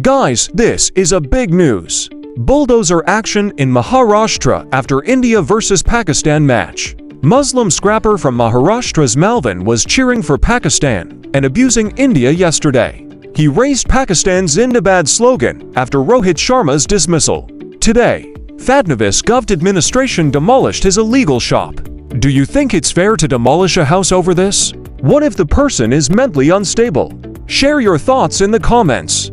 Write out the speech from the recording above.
Guys, this is a big news. Bulldozer action in Maharashtra after India vs Pakistan match. Muslim scrapper from Maharashtra's Malvan was cheering for Pakistan and abusing India yesterday. He raised Pakistan's Zindabad slogan after Rohit Sharma's dismissal. Today, Fadnavis Govt administration demolished his illegal shop. Do you think it's fair to demolish a house over this? What if the person is mentally unstable? Share your thoughts in the comments.